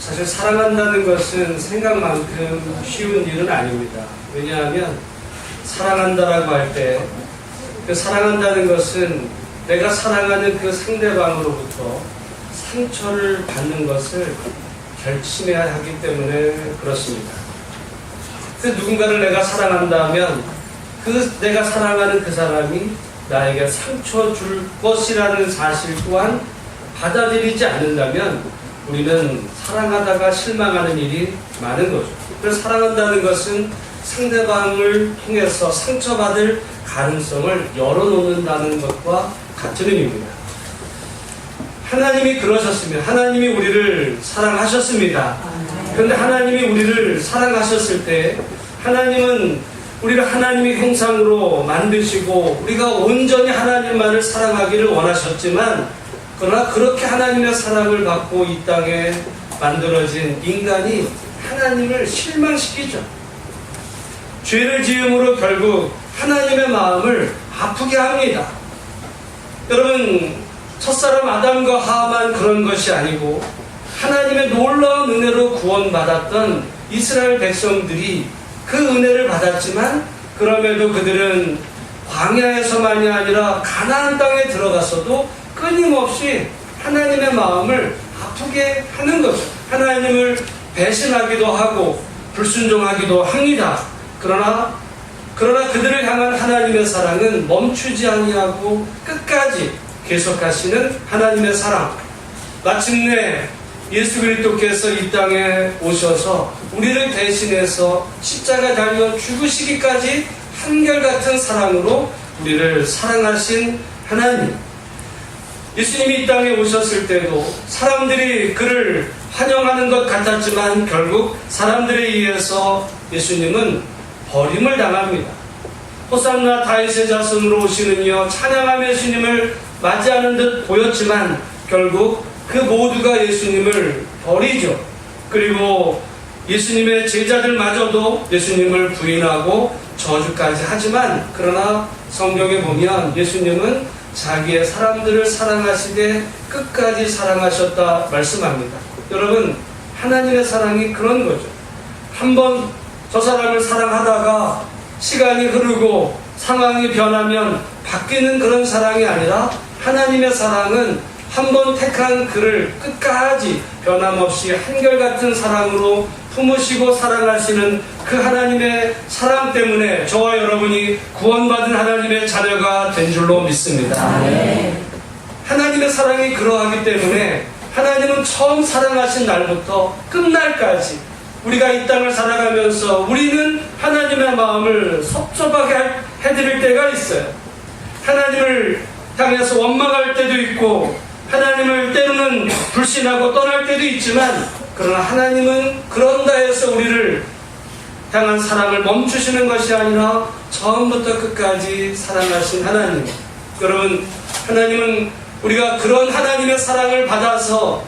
사실 사랑한다는 것은 생각만큼 쉬운 일은 아닙니다. 왜냐하면 사랑한다라고 할 때 그 사랑한다는 것은 내가 사랑하는 그 상대방으로부터 상처를 받는 것을 결심해야 하기 때문에 그렇습니다. 그 누군가를 내가 사랑한다면 그 내가 사랑하는 그 사람이 나에게 상처 줄 것이라는 사실 또한 받아들이지 않는다면 우리는 사랑하다가 실망하는 일이 많은 거죠. 그래서 사랑한다는 것은 상대방을 통해서 상처받을 가능성을 열어놓는다는 것과 같은 의미입니다. 하나님이 그러셨으면 하나님이 우리를 사랑하셨습니다. 그런데 하나님이 우리를 사랑하셨을 때 하나님은 우리를 하나님의 형상으로 만드시고 우리가 온전히 하나님만을 사랑하기를 원하셨지만 그러나 그렇게 하나님의 사랑을 받고 이 땅에 만들어진 인간이 하나님을 실망시키죠. 죄를 지음으로 결국 하나님의 마음을 아프게 합니다. 여러분, 첫사람 아담과 하와만 그런 것이 아니고 하나님의 놀라운 은혜로 구원받았던 이스라엘 백성들이 그 은혜를 받았지만 그럼에도 그들은 광야에서만이 아니라 가나안 땅에 들어가서도 끊임없이 하나님의 마음을 아프게 하는 거죠. 하나님을 배신하기도 하고 불순종하기도 합니다. 그러나 그들을 향한 하나님의 사랑은 멈추지 아니하고 끝까지 계속하시는 하나님의 사랑. 마침내 예수 그리스도께서 이 땅에 오셔서 우리를 대신해서 십자가 달려 죽으시기까지 한결같은 사랑으로 우리를 사랑하신 하나님. 예수님이 이 땅에 오셨을 때도 사람들이 그를 환영하는 것 같았지만 결국 사람들에 의해서 예수님은 버림을 당합니다. 호산나 다윗의 자손으로 오시는 이여 찬양하며 예수님을 맞이하는 듯 보였지만 결국 그 모두가 예수님을 버리죠. 그리고 예수님의 제자들마저도 예수님을 부인하고 저주까지 하지만 그러나 성경에 보면 예수님은 자기의 사람들을 사랑하시되 끝까지 사랑하셨다 말씀합니다. 여러분, 하나님의 사랑이 그런 거죠. 한번 저 사람을 사랑하다가 시간이 흐르고 상황이 변하면 바뀌는 그런 사랑이 아니라 하나님의 사랑은 한번 택한 그를 끝까지 변함없이 한결같은 사랑으로 품으시고 사랑하시는 그 하나님의 사랑 때문에 저와 여러분이 구원받은 하나님의 자녀가 된 줄로 믿습니다. 하나님의 사랑이 그러하기 때문에 하나님은 처음 사랑하신 날부터 끝날까지 우리가 이 땅을 살아가면서 우리는 하나님의 마음을 섭섭하게 해드릴 때가 있어요. 하나님을 향해서 원망할 때도 있고 하나님을 때로는 불신하고 떠날 때도 있지만 그러나 하나님은 그런다 해서 우리를 향한 사랑을 멈추시는 것이 아니라 처음부터 끝까지 사랑하신 하나님. 여러분, 하나님은 우리가 그런 하나님의 사랑을 받아서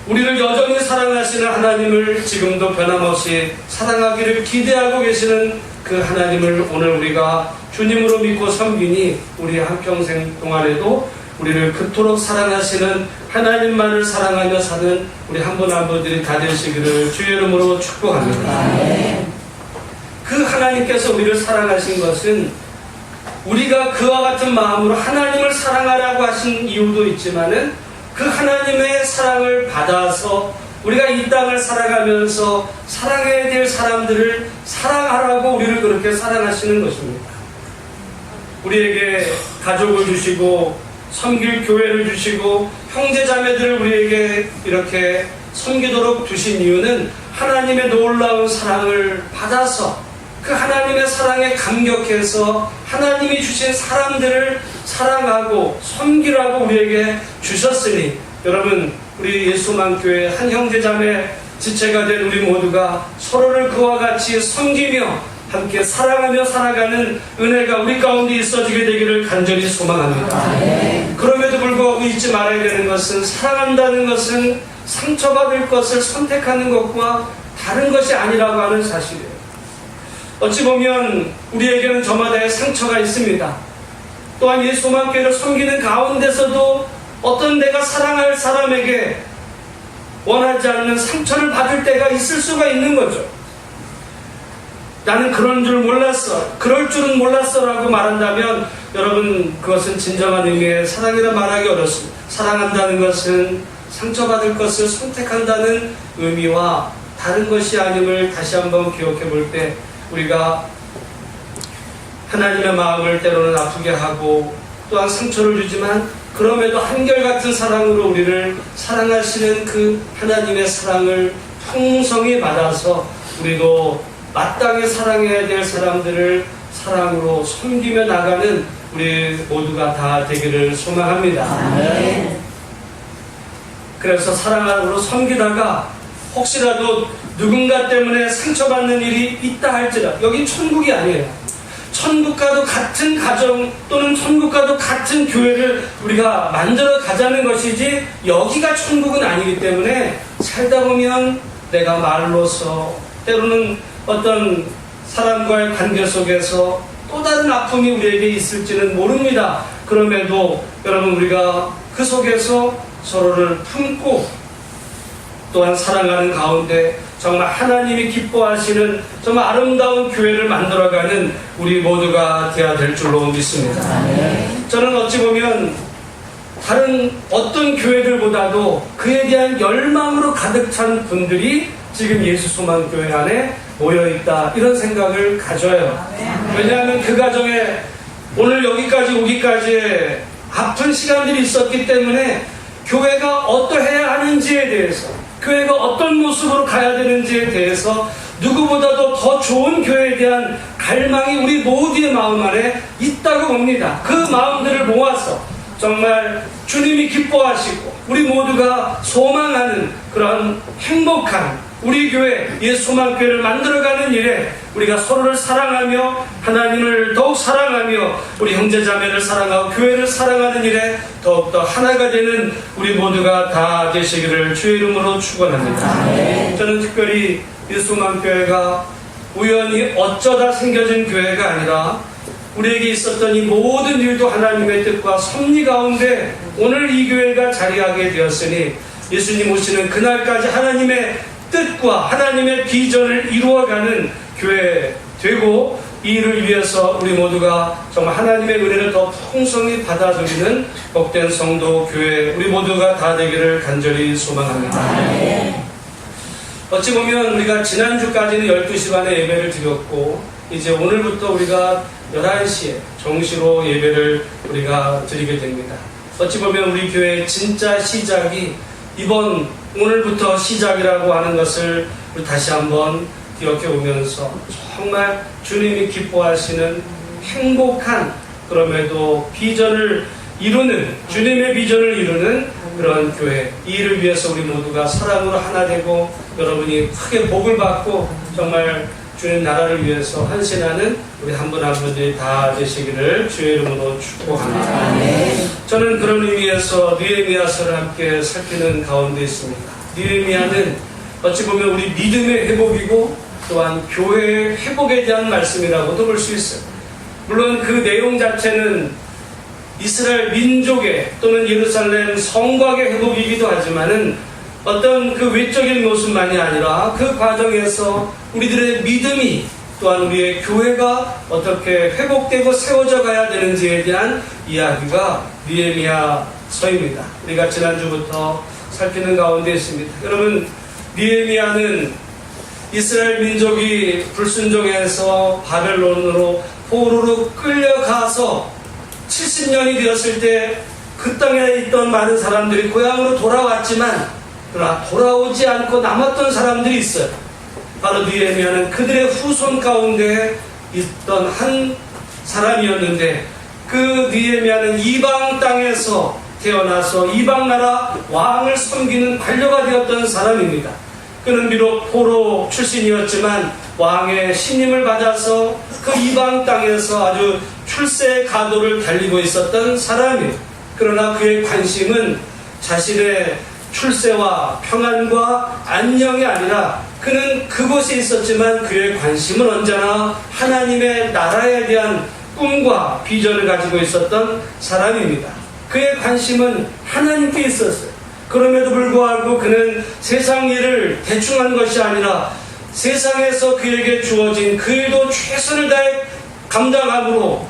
우리를 여전히 사랑하시는 하나님을 지금도 변함없이 사랑하기를 기대하고 계시는 그 하나님을 오늘 우리가 주님으로 믿고 섬기니 우리 한평생 동안에도 우리를 그토록 사랑하시는 하나님만을 사랑하며 사는 우리 한 분 한 분들이 다 되시기를 주의 이름으로 축복합니다. 그 하나님께서 우리를 사랑하신 것은 우리가 그와 같은 마음으로 하나님을 사랑하라고 하신 이유도 있지만은 그 하나님의 사랑을 받아서 우리가 이 땅을 살아가면서 사랑해야 될 사람들을 사랑하라고 우리를 그렇게 사랑하시는 것입니다. 우리에게 가족을 주시고 섬길 교회를 주시고 형제자매들을 우리에게 이렇게 섬기도록 두신 이유는 하나님의 놀라운 사랑을 받아서 그 하나님의 사랑에 감격해서 하나님이 주신 사람들을 사랑하고 섬기라고 우리에게 주셨으니 여러분, 우리 예수만교회 한 형제자매 지체가 된 우리 모두가 서로를 그와 같이 섬기며 함께 사랑하며 살아가는 은혜가 우리 가운데 있어지게 되기를 간절히 소망합니다. 그럼에도 불구하고 잊지 말아야 되는 것은 사랑한다는 것은 상처받을 것을 선택하는 것과 다른 것이 아니라고 하는 사실이에요. 어찌 보면 우리에게는 저마다의 상처가 있습니다. 또한 예수만교회를 섬기는 가운데서도 어떤 내가 사랑할 사람에게 원하지 않는 상처를 받을 때가 있을 수가 있는 거죠. 나는 그런 줄 몰랐어, 그럴 줄은 몰랐어 라고 말한다면 여러분, 그것은 진정한 의미의 사랑이라 말하기 어렵습니다. 사랑한다는 것은 상처받을 것을 선택한다는 의미와 다른 것이 아님을 다시 한번 기억해 볼 때, 우리가 하나님의 마음을 때로는 아프게 하고 또한 상처를 주지만 그럼에도 한결같은 사랑으로 우리를 사랑하시는 그 하나님의 사랑을 풍성히 받아서 우리도 마땅히 사랑해야 될 사람들을 사랑으로 섬기며 나가는 우리 모두가 다 되기를 소망합니다. 네. 그래서 사랑으로 섬기다가 혹시라도 누군가 때문에 상처받는 일이 있다 할지라도, 여기 천국이 아니에요. 천국과도 같은 가정 또는 천국과도 같은 교회를 우리가 만들어 가자는 것이지, 여기가 천국은 아니기 때문에 살다 보면 내가 말로서 때로는 어떤 사람과의 관계 속에서 또 다른 아픔이 우리에게 있을지는 모릅니다. 그럼에도 여러분, 우리가 그 속에서 서로를 품고 또한 사랑하는 가운데 정말 하나님이 기뻐하시는 정말 아름다운 교회를 만들어가는 우리 모두가 되어야 될 줄로 믿습니다. 저는 어찌 보면 다른 어떤 교회들보다도 그에 대한 열망으로 가득 찬 분들이 지금 예수소망교회 안에 모여있다, 이런 생각을 가져요. 왜냐하면 그 가정에 오늘 여기까지 오기까지의 아픈 시간들이 있었기 때문에 교회가 어떠해야 하는지에 대해서, 교회가 어떤 모습으로 가야 되는지에 대해서 누구보다도 더 좋은 교회에 대한 갈망이 우리 모두의 마음 안에 있다고 봅니다. 그 마음들을 모아서 정말 주님이 기뻐하시고 우리 모두가 소망하는 그런 행복한 우리 교회, 예수소망교회를 만들어가는 일에 우리가 서로를 사랑하며 하나님을 더욱 사랑하며 우리 형제자매를 사랑하고 교회를 사랑하는 일에 더욱더 하나가 되는 우리 모두가 다 되시기를 주의 이름으로 축원합니다. 저는 특별히 예수소망교회가 우연히 어쩌다 생겨진 교회가 아니라 우리에게 있었던 이 모든 일도 하나님의 뜻과 섭리 가운데 오늘 이 교회가 자리하게 되었으니, 예수님 오시는 그날까지 하나님의 뜻과 하나님의 비전을 이루어가는 교회 되고, 이 일을 위해서 우리 모두가 정말 하나님의 은혜를 더 풍성히 받아들이는 복된 성도 교회, 우리 모두가 다 되기를 간절히 소망합니다. 어찌 보면 우리가 지난주까지는 12시 반에 예배를 드렸고, 이제 오늘부터 우리가 11시에 정시로 예배를 우리가 드리게 됩니다. 어찌 보면 우리 교회의 진짜 시작이 오늘부터 시작이라고 하는 것을 우리 다시 한번 기억해 보면서 정말 주님이 기뻐하시는 행복한, 그럼에도 비전을 이루는, 주님의 비전을 이루는 그런 교회, 이 일을 위해서 우리 모두가 사랑으로 하나 되고 여러분이 크게 복을 받고 정말 주님 나라를 위해서 헌신하는 우리 한 분 한 분들이 다 되시기를 주의 이름으로 축복합니다. 저는 그런 의미에서 느헤미야서를 함께 살피는 가운데 있습니다. 느헤미야는 어찌 보면 우리 믿음의 회복이고 또한 교회의 회복에 대한 말씀이라고도 볼 수 있어요. 물론 그 내용 자체는 이스라엘 민족의 또는 예루살렘 성곽의 회복이기도 하지만은 어떤 그 외적인 모습만이 아니라 그 과정에서 우리들의 믿음이 또한 우리의 교회가 어떻게 회복되고 세워져 가야 되는지에 대한 이야기가 느헤미야서입니다. 우리가 지난주부터 살피는 가운데 있습니다. 여러분, 느헤미야는 이스라엘 민족이 불순종해서 바벨론으로 포로로 끌려가서 70년이 되었을 때 그 땅에 있던 많은 사람들이 고향으로 돌아왔지만, 그러나 돌아오지 않고 남았던 사람들이 있어요. 바로 느헤미야는 그들의 후손 가운데 있던 한 사람이었는데, 그 느헤미야는 이방 땅에서 태어나서 이방 나라 왕을 섬기는 관료가 되었던 사람입니다. 그는 비록 포로 출신이었지만 왕의 신임을 받아서 그 이방 땅에서 아주 출세의 가도를 달리고 있었던 사람이에요. 그러나 그의 관심은 자신의 출세와 평안과 안녕이 아니라, 그는 그곳에 있었지만 그의 관심은 언제나 하나님의 나라에 대한 꿈과 비전을 가지고 있었던 사람입니다. 그의 관심은 하나님께 있었어요. 그럼에도 불구하고 그는 세상 일을 대충 한 것이 아니라 세상에서 그에게 주어진 그 일도 최선을 다해 감당함으로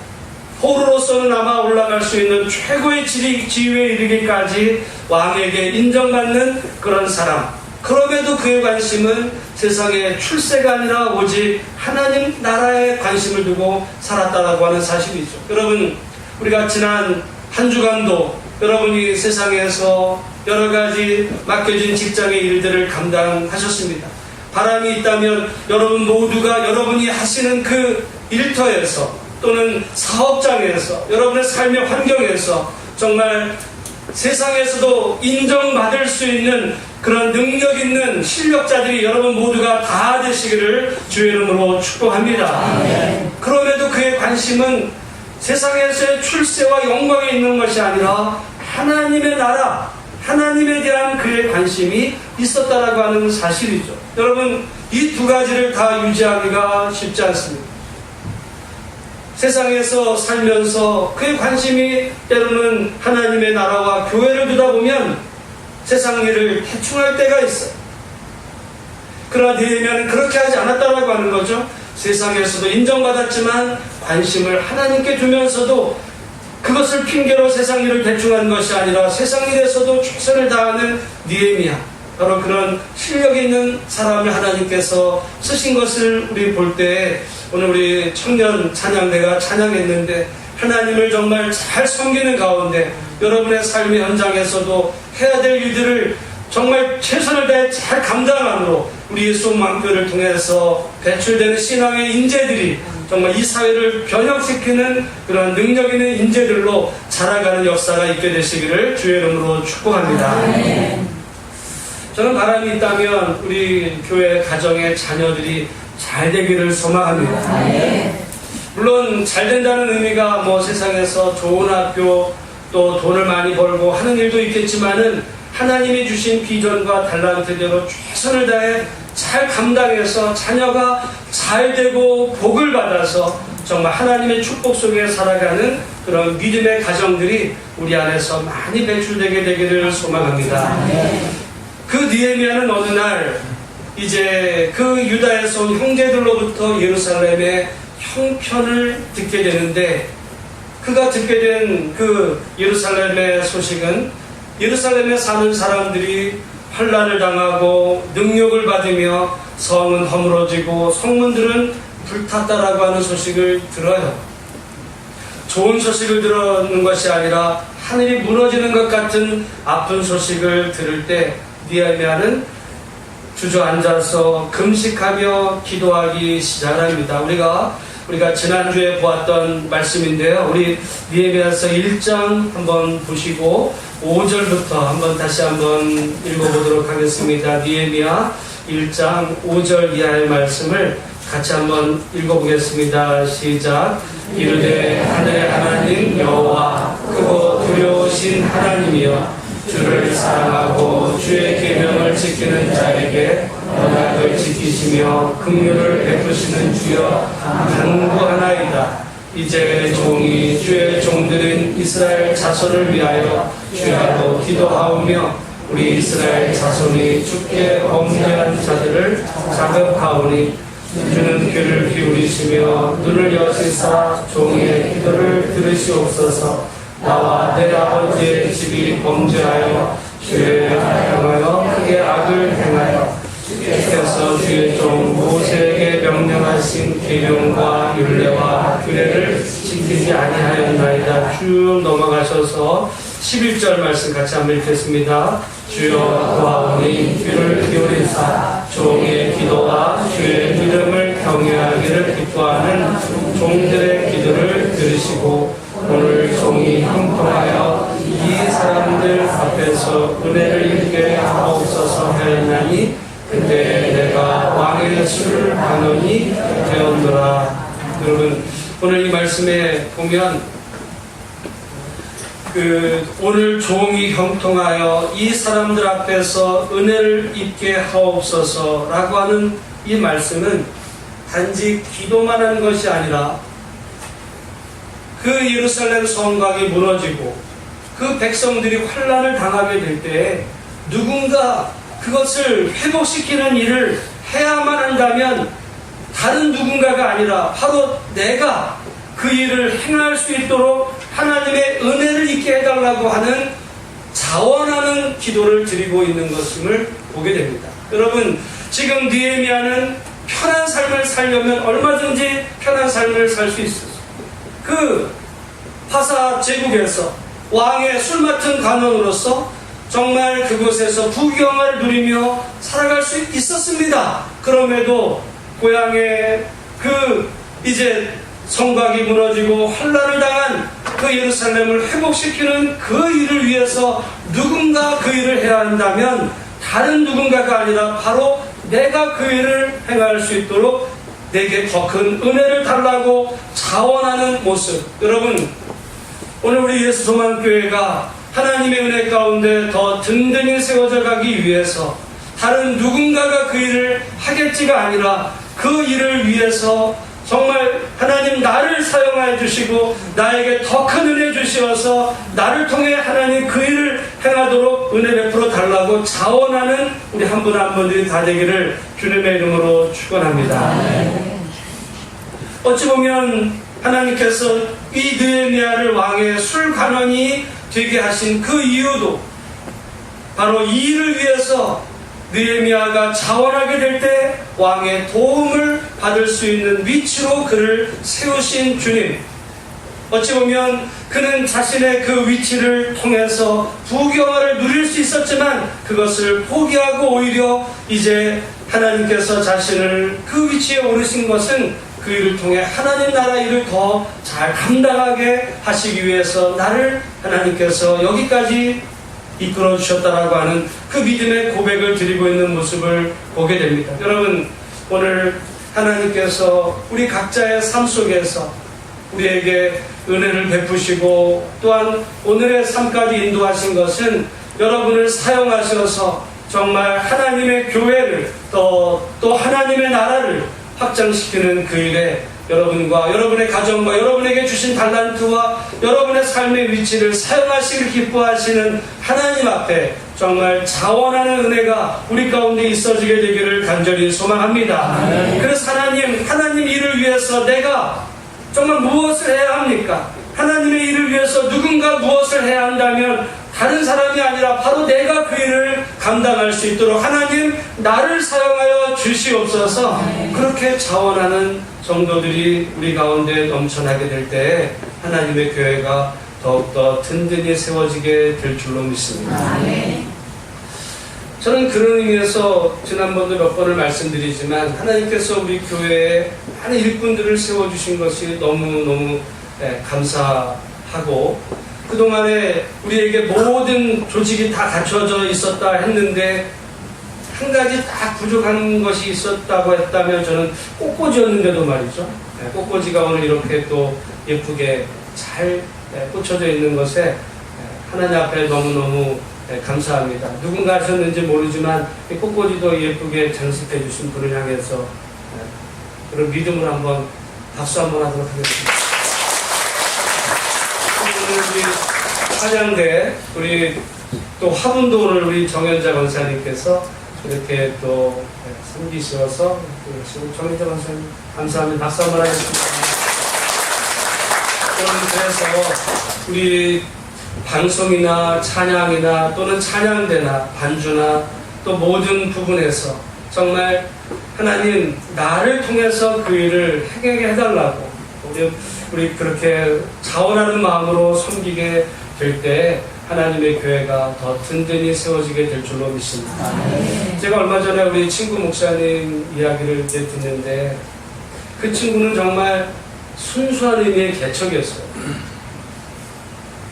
포로로서는 아마 올라갈 수 있는 최고의 지위에 이르기까지 왕에게 인정받는 그런 사람. 그럼에도 그의 관심은 세상의 출세가 아니라 오직 하나님 나라에 관심을 두고 살았다라고 하는 사실이죠. 여러분, 우리가 지난 한 주간도 여러분이 세상에서 여러 가지 맡겨진 직장의 일들을 감당하셨습니다. 바람이 있다면 여러분 모두가 여러분이 하시는 그 일터에서 또는 사업장에서 여러분의 삶의 환경에서 정말 세상에서도 인정받을 수 있는 그런 능력 있는 실력자들이 여러분 모두가 다 되시기를 주의 이름으로 축복합니다. 그럼에도 그의 관심은 세상에서의 출세와 영광에 있는 것이 아니라 하나님의 나라, 하나님에 대한 그의 관심이 있었다라고 하는 사실이죠. 여러분, 이 두 가지를 다 유지하기가 쉽지 않습니다. 세상에서 살면서 그의 관심이 때로는 하나님의 나라와 교회를 두다 보면 세상 일을 대충할 때가 있어요. 그러나 느헤미야는 그렇게 하지 않았다라고 하는 거죠. 세상에서도 인정받았지만 관심을 하나님께 두면서도 그것을 핑계로 세상 일을 대충하는 것이 아니라 세상 일에서도 최선을 다하는 느헤미야, 바로 그런 실력 있는 사람을 하나님께서 쓰신 것을 우리 볼 때 오늘 우리 청년 찬양대가 찬양했는데 하나님을 정말 잘 섬기는 가운데 여러분의 삶의 현장에서도 해야 될 일들을 정말 최선을 다해 잘 감당함으로 우리 예수만교를 통해서 배출되는 신앙의 인재들이 정말 이 사회를 변혁시키는 그런 능력 있는 인재들로 자라가는 역사가 있게 되시기를 주의 이름으로 축복합니다. 저는 바람이 있다면 우리 교회 가정의 자녀들이 잘 되기를 소망합니다. 물론 잘 된다는 의미가 뭐 세상에서 좋은 학교 또 돈을 많이 벌고 하는 일도 있겠지만은 하나님이 주신 비전과 달란트대로 최선을 다해 잘 감당해서 자녀가 잘 되고 복을 받아서 정말 하나님의 축복 속에 살아가는 그런 믿음의 가정들이 우리 안에서 많이 배출되게 되기를 소망합니다. 그 느헤미야는 어느 날 이제 그 유다에서 온 형제들로부터 예루살렘의 형편을 듣게 되는데, 그가 듣게 된 그 예루살렘의 소식은 예루살렘에 사는 사람들이 환난을 당하고 능욕을 받으며 성은 허물어지고 성문들은 불탔다라고 하는 소식을 들어요. 좋은 소식을 들었는 것이 아니라 하늘이 무너지는 것 같은 아픈 소식을 들을 때 느헤미야는 주저앉아서 금식하며 기도하기 시작합니다. 우리가 지난주에 보았던 말씀인데요. 우리 느헤미야서 1장 한번 보시고 5절부터 한번 다시 한번 읽어보도록 하겠습니다. 느헤미야 1장 5절 이하의 말씀을 같이 한번 읽어보겠습니다. 시작. 이르되 하늘의 하나님 여호와 크고 두려우신 하나님이여, 주를 사랑하고 주의 계명을 지키는 자에게 언약을 지키시며 긍휼을 베푸시는 주여 간구하나이다. 이제 종이 주의 종들인 이스라엘 자손을 위하여 주야로 기도하오며 우리 이스라엘 자손이 주께 범죄한 자들을 자극하오니 주는 귀를 기울이시며 눈을 여시사 종의 기도를 들으시옵소서. 나와 내 아버지의 집이 범죄하여 주를 향하여 크게 악을 행하여 주께서 주의 종 모세에게 명령하신 계명과 율례와 규례를 지키지 아니하였나이다. 쭉 넘어가셔서 11절 말씀 같이 한번 읽겠습니다. 주여 구하오니 귀를 기울이사 종의 기도와 주의 이름을 경외하기를 기뻐하는 종들의 기도를 들으시고 오늘 종이 형통하여 이 사람들 앞에서 은혜를 입게 하옵소서 하였나니 그때 내가 왕의 술을 반원이 되었노라. 여러분, 오늘 이 말씀에 보면 오늘 종이 형통하여 이 사람들 앞에서 은혜를 입게 하옵소서라고 하는 이 말씀은 단지 기도만 하는 것이 아니라 그 예루살렘 성곽이 무너지고 그 백성들이 환난을 당하게 될 때 누군가 그것을 회복시키는 일을 해야만 한다면 다른 누군가가 아니라 바로 내가 그 일을 행할 수 있도록 하나님의 은혜를 있게 해달라고 하는 자원하는 기도를 드리고 있는 것임을 보게 됩니다. 여러분, 지금 느헤미야는 편한 삶을 살려면 얼마든지 편한 삶을 살 수 있었어요. 그 파사 제국에서 왕의 술 맡은 관원으로서 정말 그곳에서 부귀영화를 누리며 살아갈 수 있었습니다. 그럼에도 고향에 이제 성곽이 무너지고 환란을 당한 그 예루살렘을 회복시키는 그 일을 위해서 누군가 그 일을 해야 한다면 다른 누군가가 아니라 바로 내가 그 일을 행할 수 있도록 내게 더 큰 은혜를 달라고 자원하는 모습. 여러분, 오늘 우리 예수소망교회가 하나님의 은혜 가운데 더 든든히 세워져 가기 위해서 다른 누군가가 그 일을 하겠지가 아니라 그 일을 위해서 정말 하나님 나를 사용하여 주시고 나에게 더 큰 은혜 주시어서 나를 통해 하나님 그 일을 행하도록 은혜 베풀어 달라고 자원하는 우리 한 분 한 분들이 다 되기를 주님의 이름으로 축원합니다. 어찌 보면 하나님께서 이 느헤미야를 왕의 술관원이 되게 하신 그 이유도 바로 이 일을 위해서 느헤미야가 자원하게 될 때 왕의 도움을 받을 수 있는 위치로 그를 세우신 주님. 어찌 보면 그는 자신의 그 위치를 통해서 부귀영화를 누릴 수 있었지만 그것을 포기하고 오히려 이제 하나님께서 자신을 그 위치에 오르신 것은 그 일을 통해 하나님 나라 일을 더 잘 감당하게 하시기 위해서 나를 하나님께서 여기까지 이끌어 주셨다라고 하는 그 믿음의 고백을 드리고 있는 모습을 보게 됩니다. 여러분, 오늘 하나님께서 우리 각자의 삶 속에서 우리에게 은혜를 베푸시고 또한 오늘의 삶까지 인도하신 것은 여러분을 사용하셔서 정말 하나님의 교회를 또 하나님의 나라를 확장시키는 그 일에 여러분과 여러분의 가정과 여러분에게 주신 달란트와 여러분의 삶의 위치를 사용하시길 기뻐하시는 하나님 앞에 정말 자원하는 은혜가 우리 가운데 있어지게 되기를 간절히 소망합니다. 그래서 하나님 일을 위해서 내가 정말 무엇을 해야 합니까? 하나님의 일을 위해서 누군가 무엇을 해야 한다면 다른 사람이 아니라 바로 내가 그 일을 감당할 수 있도록 하나님 나를 사용하여 주시옵소서. 그렇게 자원하는 성도들이 우리 가운데 넘쳐나게 될 때 하나님의 교회가 더욱더 든든히 세워지게 될 줄로 믿습니다. 저는 그런 의미에서 지난번도 몇 번을 말씀드리지만 하나님께서 우리 교회에 많은 일꾼들을 세워주신 것이 너무너무 감사하고 그동안에 우리에게 모든 조직이 다 갖춰져 있었다 했는데 한 가지 딱 부족한 것이 있었다고 했다면 저는 꽃꽂이였는데도 말이죠. 꽃꽂이가 오늘 이렇게 또 예쁘게 잘 꽂혀져 있는 것에 하나님 앞에 너무너무 감사합니다. 누군가 하셨는지 모르지만 꽃꽂이도 예쁘게 장식해 주신 분을 향해서 그런 믿음을 한번 박수 한번 하도록 하겠습니다. 오늘 우리 찬양대 우리 또 화분도 오늘 우리 정현자 권사님께서 이렇게 또 섬기셔서 정현자 권사님 감사합니다. 박수 한번 하겠습니다. 그래서 우리 방송이나 찬양이나 또는 찬양대나 반주나 또 모든 부분에서 정말 하나님 나를 통해서 그 일을 행하게 해달라고 우리 그렇게 자원하는 마음으로 섬기게 될 때 하나님의 교회가 더 든든히 세워지게 될 줄로 믿습니다. 제가 얼마 전에 우리 친구 목사님 이야기를 이제 듣는데 그 친구는 정말 순수한 의미의 개척이었어요.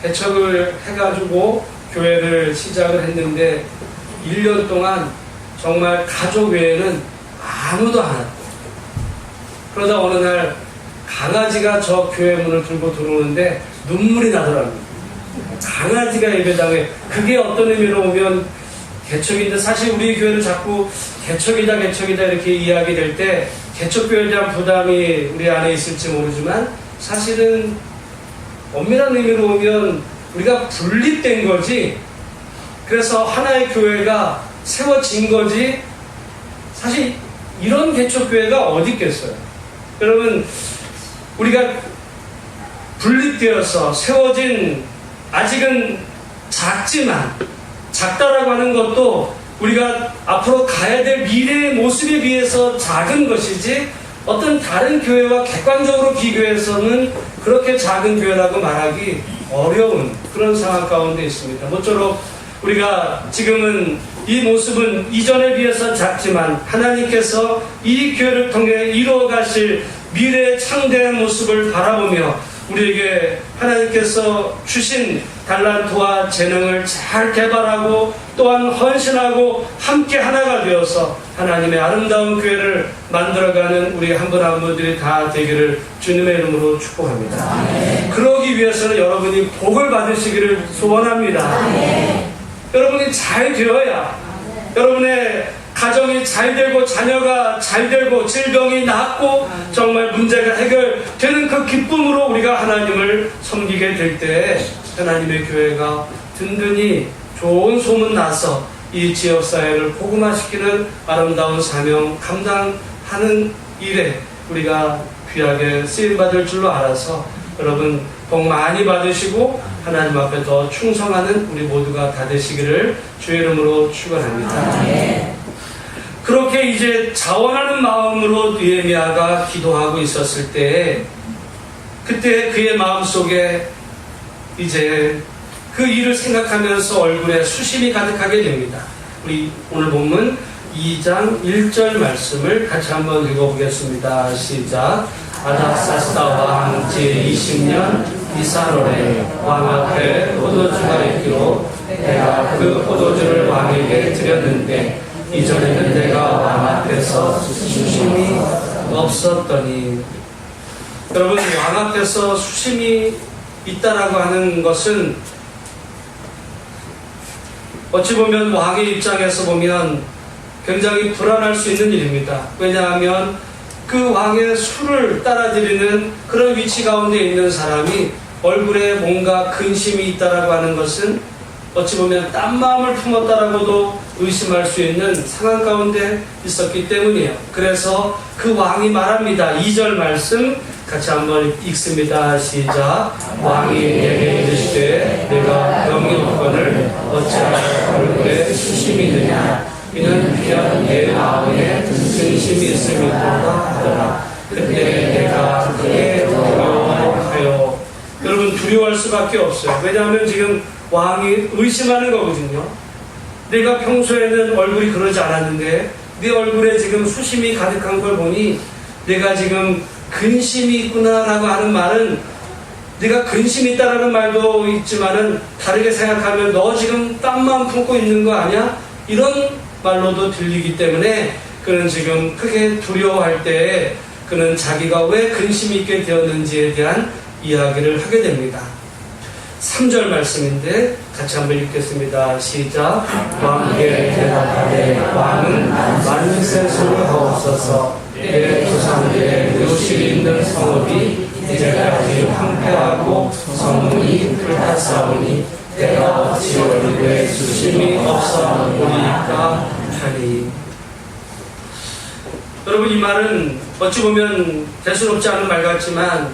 개척을 해가지고 교회를 시작을 했는데 1년 동안 정말 가족 외에는 아무도 안 왔고 그러다 어느 날 강아지가 저 교회 문을 들고 들어오는데 눈물이 나더라고요. 강아지가 예배당에 그게 어떤 의미로 보면 개척인데 사실 우리 교회는 자꾸 개척이다 이렇게 이야기될 때 개척교회에 대한 부담이 우리 안에 있을지 모르지만 사실은 엄밀한 의미로 보면 우리가 분립된 거지 그래서 하나의 교회가 세워진 거지, 사실 이런 개척교회가 어디 있겠어요? 여러분, 우리가 분립되어서 세워진, 아직은 작지만, 작다라고 하는 것도 우리가 앞으로 가야 될 미래의 모습에 비해서 작은 것이지, 어떤 다른 교회와 객관적으로 비교해서는 그렇게 작은 교회라고 말하기 어려운 그런 상황 가운데 있습니다. 모쪼록 우리가 지금은 이 모습은 이전에 비해서 작지만 하나님께서 이 교회를 통해 이루어 가실 미래의 창대한 모습을 바라보며 우리에게 하나님께서 주신 달란트와 재능을 잘 개발하고 또한 헌신하고 함께 하나가 되어서 하나님의 아름다운 교회를 만들어가는 우리 한 분 한 분들이 다 되기를 주님의 이름으로 축복합니다. 그러기 위해서는 여러분이 복을 받으시기를 소원합니다. 여러분이 잘 되어야 여러분의 가정이 잘 되고 자녀가 잘 되고 질병이 낫고 정말 문제가 해결되는 그 기쁨으로 우리가 하나님을 섬기게 될 때 하나님의 교회가 든든히 좋은 소문 나서 이 지역사회를 복음화시키는 아름다운 사명 감당하는 일에 우리가 귀하게 쓰임받을 줄로 알아서 여러분 복 많이 받으시고 하나님 앞에 더 충성하는 우리 모두가 다 되시기를 주의 이름으로 축원합니다. 그렇게 이제 자원하는 마음으로 느헤미야가 기도하고 있었을 때 그때 그의 마음속에 이제 그 일을 생각하면서 얼굴에 수심이 가득하게 됩니다. 우리 오늘 본문 2장 1절 말씀을 같이 한번 읽어보겠습니다. 시작. 아닥사스다 왕 제20년 이사롤에 왕 앞에 포도주가 있기로 내가 그 포도주를 왕에게 드렸는데 이전에는 내가 왕 앞에서 수심이 없었더니. 여러분, 왕 앞에서 수심이 있다라고 하는 것은 어찌 보면 왕의 입장에서 보면 굉장히 불안할 수 있는 일입니다. 왜냐하면 그 왕의 수를 따라드리는 그런 위치 가운데 있는 사람이 얼굴에 뭔가 근심이 있다라고 하는 것은 어찌 보면 딴 마음을 품었다라고도 의심할 수 있는 상황 가운데 있었기 때문이에요. 그래서 그 왕이 말합니다. 2절 말씀 같이 한번 읽습니다. 시작. 왕이 내게 이르시되 내가 명령권을 어찌하여 얼굴에 수심이 있느냐. 이는 비한 내 마음에 근심이 있음이로다 하더라. 그때 내가 크게 두려워하여. 여러분, 두려워할 수밖에 없어요. 왜냐하면 지금 왕이 의심하는 거거든요. 내가 평소에는 얼굴이 그러지 않았는데 네 얼굴에 지금 수심이 가득한 걸 보니 내가 지금 근심이 있구나라고 하는 말은, 네가 근심이 있다라는 말도 있지만은 다르게 생각하면 너 지금 땀만 품고 있는 거 아니야? 이런 말로도 들리기 때문에 그는 지금 크게 두려워할 때 그는 자기가 왜 근심이 있게 되었는지에 대한 이야기를 하게 됩니다. 3절 말씀인데 같이 한번 읽겠습니다. 시작. 왕께 대답하되 왕은 만세 소리하옵소서. 내 조상들의 묘실이 있는 성읍이 이제까지 황폐하고 성문이 불탔사오니 내가 어찌 얼굴에 수심이 없사오리까 하니. 여러분, 이 말은 어찌 보면 대수롭지 않은 말 같지만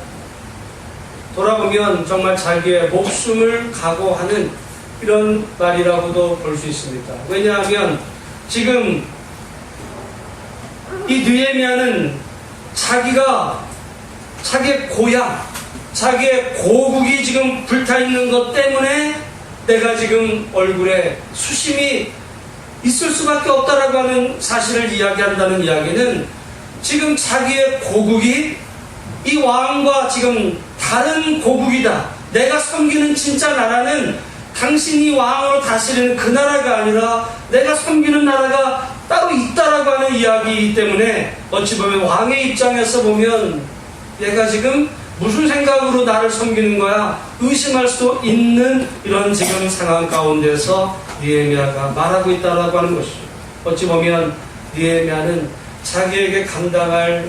돌아보면 정말 자기의 목숨을 각오하는 이런 말이라고도 볼 수 있습니다. 왜냐하면 지금 이 느헤미야는 자기의 고향, 자기의 고국이 지금 불타있는 것 때문에 내가 지금 얼굴에 수심이 있을 수밖에 없다라고 하는 사실을 이야기한다는 이야기는 지금 자기의 고국이 이 왕과 지금 다른 고국이다. 내가 섬기는 진짜 나라는 당신이 왕으로 다스리는 그 나라가 아니라 내가 섬기는 나라가 따로 있다라고 하는 이야기이기 때문에 어찌 보면 왕의 입장에서 보면 얘가 지금 무슨 생각으로 나를 섬기는 거야? 의심할 수 있는 이런 지금 상황 가운데서 느헤미야가 말하고 있다라고 하는 것이죠. 어찌 보면 느헤미야는 자기가 감당해야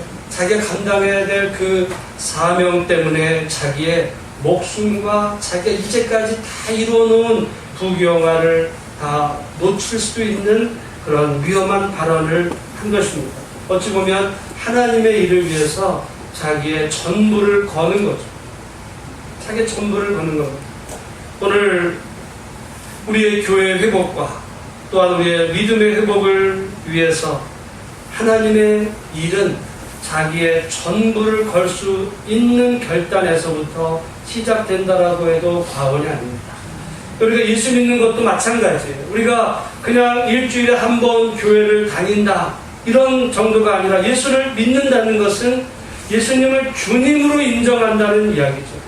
될 그 사명 때문에 자기의 목숨과 자기가 이제까지 다 이루어놓은 부귀영화를 다 놓칠 수도 있는 그런 위험한 발언을 한 것입니다. 어찌 보면 하나님의 일을 위해서 자기의 전부를 거는 거죠. 자기의 전부를 거는 겁니다. 오늘 우리의 교회의 회복과 또한 우리의 믿음의 회복을 위해서 하나님의 일은 자기의 전부를 걸 수 있는 결단에서부터 시작된다라고 해도 과언이 아닙니다. 우리가 예수 믿는 것도 마찬가지예요. 우리가 그냥 일주일에 한 번 교회를 다닌다 이런 정도가 아니라 예수를 믿는다는 것은 예수님을 주님으로 인정한다는 이야기죠.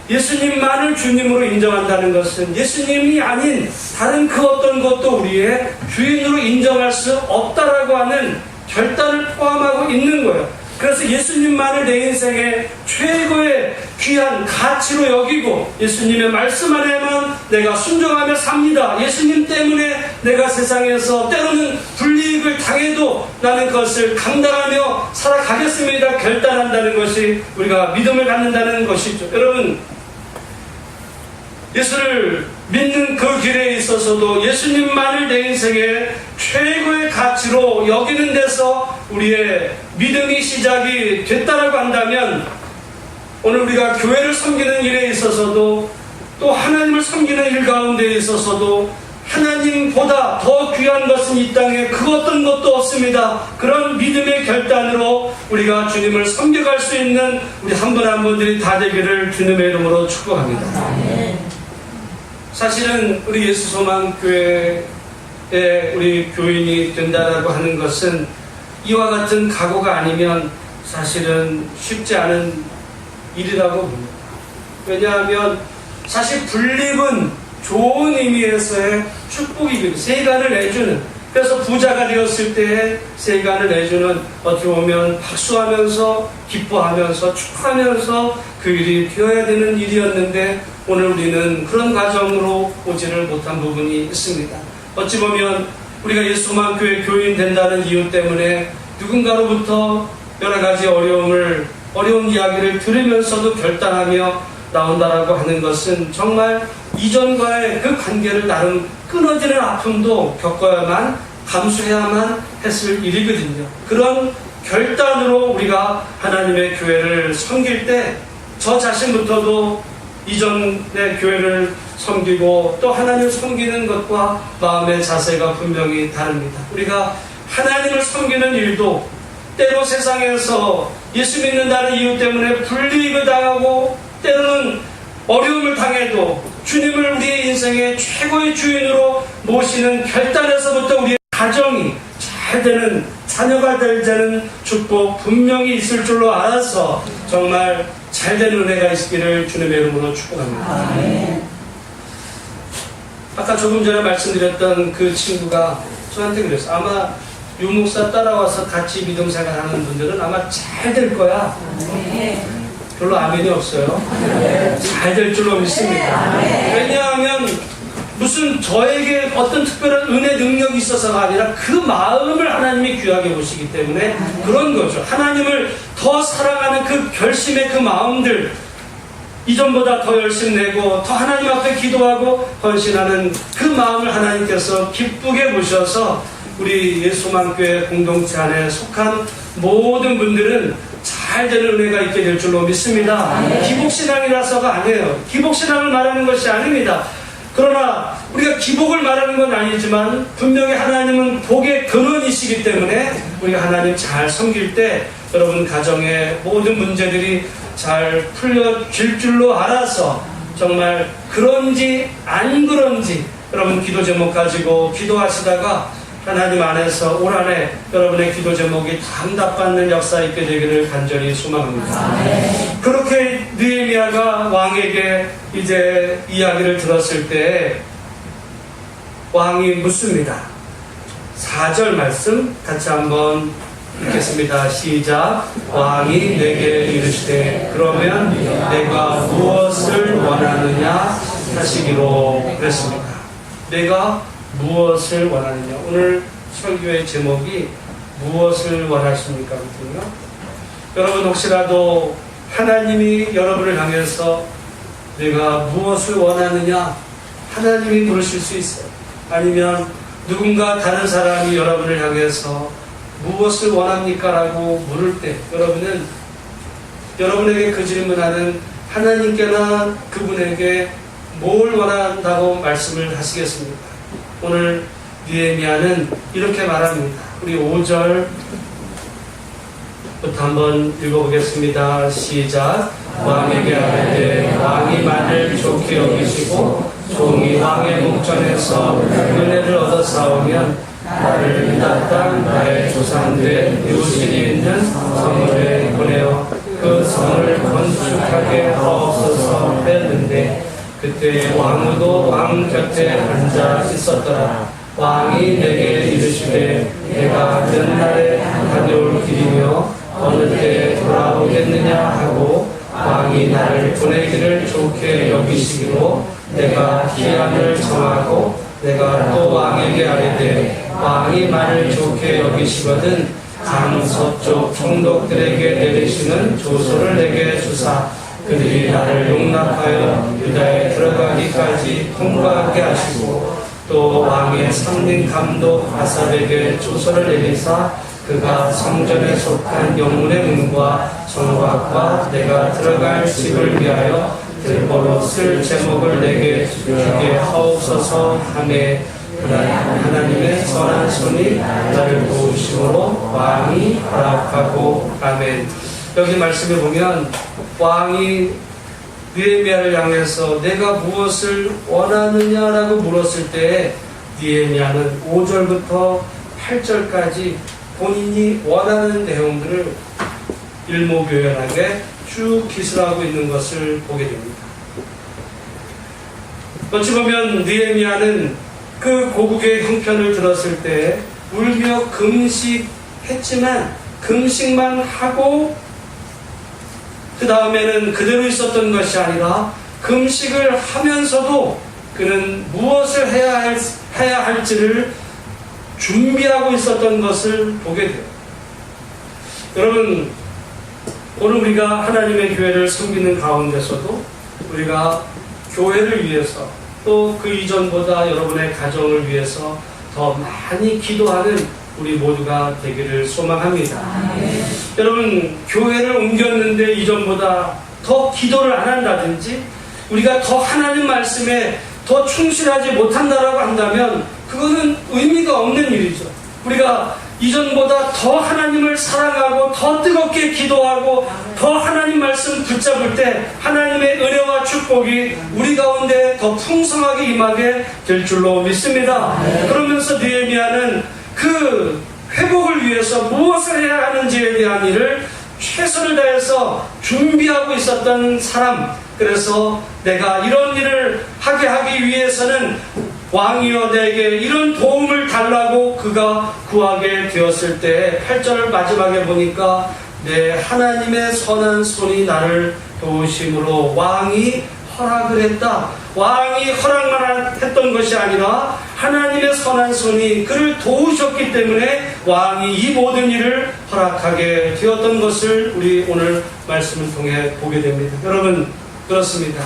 예수님만을 주님으로 인정한다는 것은 예수님이 아닌 다른 그 어떤 것도 우리의 주인으로 인정할 수 없다라고 하는 결단을 포함하고 있는 거예요. 그래서 예수님만을 내 인생의 최고의 귀한 가치로 여기고 예수님의 말씀 안에만 내가 순종하며 삽니다. 예수님 때문에 내가 세상에서 때로는 불이익을 당해도 나는 그것을 감당하며 살아가겠습니다. 결단한다는 것이 우리가 믿음을 갖는다는 것이죠. 여러분, 예수를 믿는 그 길에 있어서도 예수님만을 내 인생의 최고의 가치로 여기는 데서 우리의 믿음이 시작이 됐다라고 한다면 오늘 우리가 교회를 섬기는 일에 있어서도 또 하나님을 섬기는 일 가운데 있어서도 하나님보다 더 귀한 것은 이 땅에 그 어떤 것도 없습니다. 그런 믿음의 결단으로 우리가 주님을 섬겨갈 수 있는 우리 한 분 한 분들이 다 되기를 주님의 이름으로 축복합니다. 사실은 우리 예수소망교회에 우리 교인이 된다라고 하는 것은 이와 같은 각오가 아니면 사실은 쉽지 않은 일이라고 봅니다. 왜냐하면 사실 분립은 좋은 의미에서의 축복이거든요. 세간을 내주는, 그래서 부자가 되었을 때에 세간을 내주는, 어떻게 보면 박수하면서 기뻐하면서 축하하면서 그 일이 되어야 되는 일이었는데 오늘 우리는 그런 과정으로 오지를 못한 부분이 있습니다. 어찌 보면 우리가 예수소망교회 교인 된다는 이유 때문에 누군가로부터 여러 가지 어려운 이야기를 들으면서도 결단하며 나온다라고 하는 것은 정말 이전과의 그 관계를 나름 끊어지는 아픔도 겪어야만 감수해야만 했을 일이거든요. 그런 결단으로 우리가 하나님의 교회를 섬길 때 저 자신부터도 이전의 교회를 섬기고 또 하나님을 섬기는 것과 마음의 자세가 분명히 다릅니다. 우리가 하나님을 섬기는 일도 때로 세상에서 예수 믿는다는 이유 때문에 불이익을 당하고 때로는 어려움을 당해도 주님을 우리의 인생의 최고의 주인으로 모시는 결단에서부터 우리의 가정이 잘 되는, 자녀가 되는 축복 분명히 있을 줄로 알아서 정말 잘 되는 은혜가 있기를 주님의 이름으로 축복합니다. 아멘. 아까 조금 전에 말씀드렸던 그 친구가 저한테 그랬어요. 아마 유 목사 따라와서 같이 믿음 생활하는 분들은 아마 잘 될 거야. 별로 아멘이 없어요. 잘 될 줄로 믿습니다. 왜냐하면 무슨 저에게 어떤 특별한 은혜 능력이 있어서가 아니라 그 마음을 하나님이 귀하게 보시기 때문에 그런 거죠. 하나님을 더 사랑하는 그 결심의 그 마음들, 이전보다 더 열심 내고 더 하나님 앞에 기도하고 헌신하는 그 마음을 하나님께서 기쁘게 보셔서 우리 예수소망교회 공동체 안에 속한 모든 분들은 잘 되는 은혜가 있게 될 줄로 믿습니다. 기복신앙이라서가 아니에요. 기복신앙을 말하는 것이 아닙니다. 그러나 우리가 기복을 말하는 건 아니지만 분명히 하나님은 복의 근원이시기 때문에 우리가 하나님 잘 섬길 때 여러분 가정의 모든 문제들이 잘 풀려질 줄로 알아서 정말 그런지 안 그런지 여러분 기도 제목 가지고 기도하시다가 하나님 안에서 올 한해 여러분의 기도 제목이 응답받는 역사 있게 되기를 간절히 소망합니다. 그렇게 느헤미야가 왕에게 이제 이야기를 들었을 때 왕이 묻습니다. 4절 말씀 같이 한번 읽겠습니다. 시작. 왕이 내게 이르시되 그러면 내가 무엇을 원하느냐 하시기로 그랬습니다. 내가 무엇을 원하느냐. 오늘 설교의 제목이 무엇을 원하십니까? 거든요. 여러분 혹시라도 하나님이 여러분을 향해서 내가 무엇을 원하느냐 하나님이 물으실 수 있어요. 아니면 누군가 다른 사람이 여러분을 향해서 무엇을 원합니까? 라고 물을 때 여러분은 여러분에게 그 질문하는 하나님께나 그분에게 뭘 원한다고 말씀을 하시겠습니까? 오늘 느헤미야는 이렇게 말합니다. 우리 5절부터 한번 읽어보겠습니다. 시작. 왕에게 아뢰되 왕이 만일 좋게 여기시고 종이 왕의 목전에서 은혜를 얻어 싸우면 나를 유다 땅 나의 조상들의 유신이 있는 성읍에 보내어 그 성을 건축하게 하옵소서 했는데 그때 왕후도 왕 곁에 앉아 있었더라. 왕이 내게 이르시되 내가 옛날에 다녀올 길이며 어느 때 돌아오겠느냐 하고 왕이 나를 보내기를 좋게 여기시기로 내가 기한을 정하고 내가 또 왕에게 아뢰되 왕이 나를 좋게 여기시거든 강서쪽 총독들에게 내리시는 조서를 내게 주사 그들이 나를 용납하여 유다에 들어가기까지 통과하게 하시고 또 왕의 상림 감독 아삽에게 조서를 내리사 그가 성전에 속한 영문의 문과 정각과 내가 들어갈 집을 위하여 들보로 쓸 제목을 내게 주게 하옵소서 하매 하나님의 선한 손이 나를 도우심으로 왕이 허락하고 아멘. 여기 말씀에 보면 왕이 느헤미야를 향해서 내가 무엇을 원하느냐라고 물었을 때 느헤미야는 5절부터 8절까지 본인이 원하는 내용들을 일목요연하게 쭉 기술하고 있는 것을 보게 됩니다. 어찌 보면 느헤미야는 그 고국의 형편을 들었을 때 울며 금식했지만 금식만 하고 그 다음에는 그대로 있었던 것이 아니라 금식을 하면서도 그는 무엇을 해야 할지를 준비하고 있었던 것을 보게 돼요. 여러분, 오늘 우리가 하나님의 교회를 섬기는 가운데서도 우리가 교회를 위해서 또 그 이전보다 여러분의 가정을 위해서 더 많이 기도하는 우리 모두가 되기를 소망합니다. 여러분, 교회를 옮겼는데 이전보다 더 기도를 안 한다든지 우리가 더 하나님 말씀에 더 충실하지 못한다라고 한다면 그거는 의미가 없는 일이죠. 우리가 이전보다 더 하나님을 사랑하고 더 뜨겁게 기도하고 더 하나님 말씀 붙잡을 때 하나님의 은혜와 축복이 우리 가운데 더 풍성하게 임하게 될 줄로 믿습니다. 그러면서 느헤미야는 그 회복을 위해서 무엇을 해야 하는지에 대한 일을 최선을 다해서 준비하고 있었던 사람. 그래서 내가 이런 일을 하기 위해서는 왕이여 내게 이런 도움을 달라고 그가 구하게 되었을 때 8절 마지막에 보니까 내 하나님의 선한 손이 나를 도우심으로 왕이 허락을 했다. 왕이 허락만 했던 것이 아니라 하나님의 선한 손이 그를 도우셨기 때문에 왕이 이 모든 일을 허락하게 되었던 것을 우리 오늘 말씀을 통해 보게 됩니다. 여러분, 그렇습니다.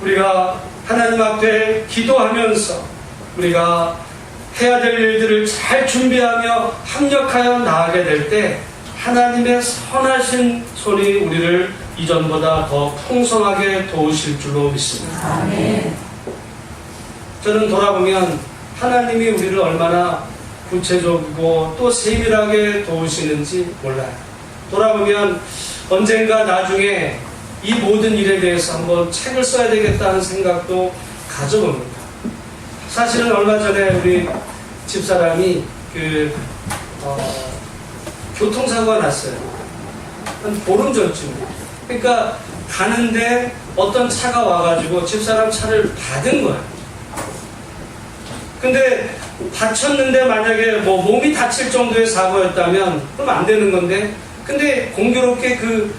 우리가 하나님 앞에 기도하면서 우리가 해야 될 일들을 잘 준비하며 합력하여 나아가게 될 때 하나님의 선하신 손이 우리를 이전보다 더 풍성하게 도우실 줄로 믿습니다. 아멘. 저는 돌아보면 하나님이 우리를 얼마나 구체적이고 또 세밀하게 도우시는지 몰라요. 돌아보면 언젠가 나중에 이 모든 일에 대해서 한번 책을 써야 되겠다는 생각도 가져봅니다. 사실은 얼마 전에 우리 집사람이 교통사고가 났어요. 한 보름 전쯤. 그러니까 가는데 어떤 차가 와가지고 집사람 차를 받은 거야. 근데 다쳤는데 만약에 뭐 몸이 다칠 정도의 사고였다면 그럼 안 되는 건데, 근데 공교롭게 그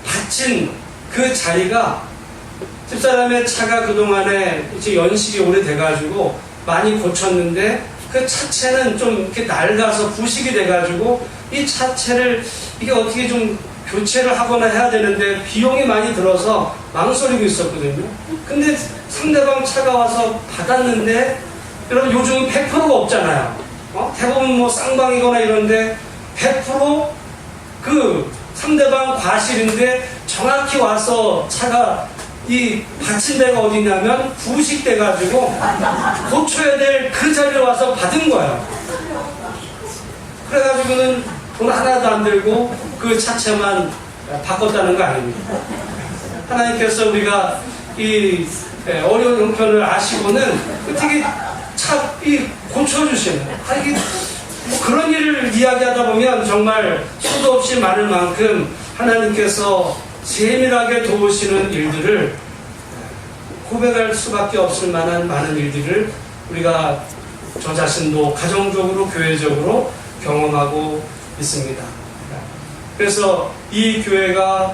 다친 그 자리가 집사람의 차가 그동안에 이제 연식이 오래돼가지고 많이 고쳤는데 그 차체는 좀 이렇게 낡아서 부식이 돼가지고 이 차체를 이게 어떻게 좀 교체를 하거나 해야 되는데 비용이 많이 들어서 망설이고 있었거든요. 근데 상대방 차가 와서 받았는데 여러분 요즘은 100%가 없잖아요. 대부분 뭐 쌍방이거나 이런데 100% 그 상대방 과실인데 정확히 와서 차가 이 받친 데가 어디냐면 부식돼 가지고 고쳐야 될 그 자리에 와서 받은 거예요. 그래가지고는 돈 하나도 안 들고 그 차체만 바꿨다는 거 아닙니까? 하나님께서 우리가 이 어려운 형편을 아시고는 어떻게 고쳐주시는 이게 뭐 그런 일을 이야기하다 보면 정말 수도 없이 많을 만큼 하나님께서 세밀하게 도우시는 일들을 고백할 수밖에 없을 만한 많은 일들을 우리가 저 자신도 가정적으로 교회적으로 경험하고 있습니다. 그래서 이 교회가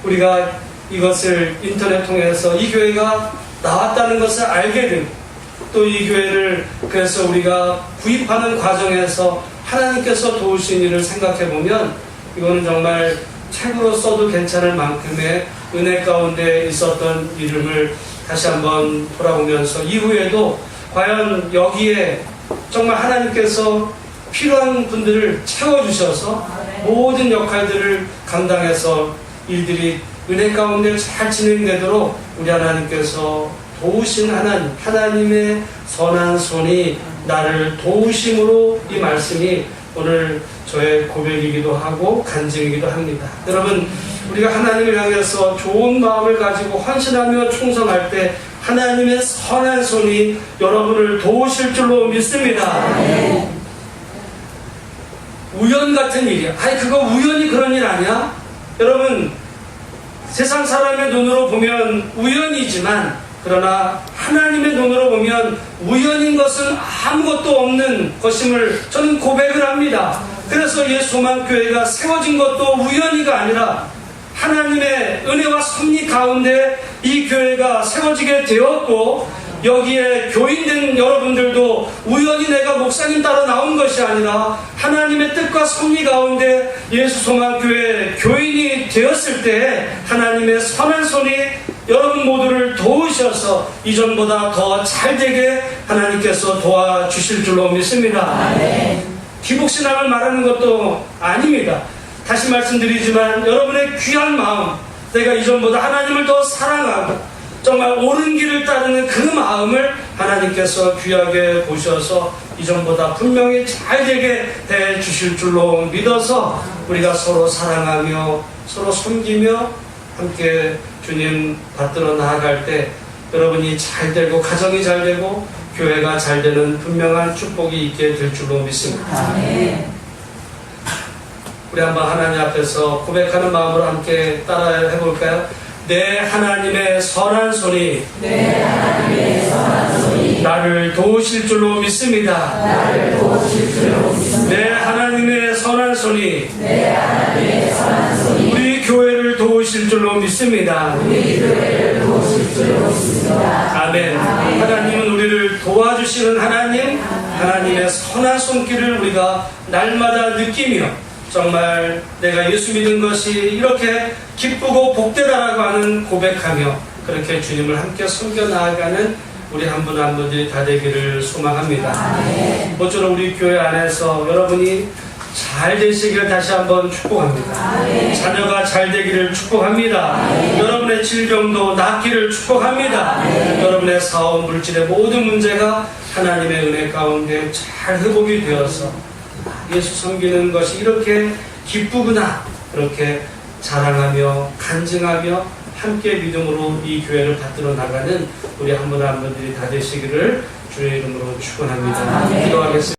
우리가 이것을 인터넷 통해서 이 교회가 나왔다는 것을 알게 되고 또 이 교회를 그래서 우리가 구입하는 과정에서 하나님께서 도우신 일을 생각해 보면 이거는 정말 책으로 써도 괜찮을 만큼의 은혜 가운데 있었던 이름을 다시 한번 돌아보면서 이후에도 과연 여기에 정말 하나님께서 필요한 분들을 채워주셔서 모든 역할들을 감당해서 일들이 은혜 가운데 잘 진행되도록 우리 하나님께서 도우신 하나님의 선한 손이 나를 도우심으로 이 말씀이 오늘 저의 고백이기도 하고 간증이기도 합니다. 여러분 우리가 하나님을 향해서 좋은 마음을 가지고 헌신하며 충성할 때 하나님의 선한 손이 여러분을 도우실 줄로 믿습니다. 우연 같은 일이야. 그거 우연히 그런 일 아니야? 여러분 세상 사람의 눈으로 보면 우연이지만 그러나 하나님의 눈으로 보면 우연인 것은 아무것도 없는 것임을 저는 고백을 합니다. 그래서 예수소망교회가 세워진 것도 우연히가 아니라 하나님의 은혜와 섭리 가운데 이 교회가 세워지게 되었고 여기에 교인된 여러분들도 우연히 내가 목사님 따라 나온 것이 아니라 하나님의 뜻과 섭리 가운데 예수소망교회 교인이 되었을 때 하나님의 선한 손이 여러분 모두를 도우셔서 이전보다 더 잘되게 하나님께서 도와주실 줄로 믿습니다. 기복신앙을 말하는 것도 아닙니다. 다시 말씀드리지만 여러분의 귀한 마음, 내가 이전보다 하나님을 더 사랑하고 정말 옳은 길을 따르는 그 마음을 하나님께서 귀하게 보셔서 이전보다 분명히 잘되게 해주실 줄로 믿어서 우리가 서로 사랑하며 서로 섬기며 함께 주님 받들어 나아갈 때 여러분이 잘되고 가정이 잘되고 교회가 잘되는 분명한 축복이 있게 될 줄로 믿습니다. 우리 한번 하나님 앞에서 고백하는 마음으로 함께 따라 해볼까요? 내 하나님의 선한 손이 나를 도우실 줄로 믿습니다. 내 하나님의 선한 손이 우리 교회를 도우실 줄로 믿습니다. 아멘. 하나님은 우리를 도와주시는 하나님, 하나님의 선한 손길을 우리가 날마다 느끼며 정말 내가 예수 믿은 것이 이렇게 기쁘고 복되다라고 하는 고백하며 그렇게 주님을 함께 섬겨 나아가는 우리 한 분 한 분들이 다 되기를 소망합니다. 모쪼록 우리 교회 안에서 여러분이 잘 되시기를 다시 한번 축복합니다. 자녀가 잘 되기를 축복합니다. 여러분의 질병도 낫기를 축복합니다. 여러분의 사업, 물질의 모든 문제가 하나님의 은혜 가운데 잘 회복이 되어서 예수 섬기는 것이 이렇게 기쁘구나 그렇게 자랑하며 간증하며 함께 믿음으로 이 교회를 받들어 나가는 우리 한 분 한 분들이 다 되시기를 주의 이름으로 축원합니다. 기도하겠습니다.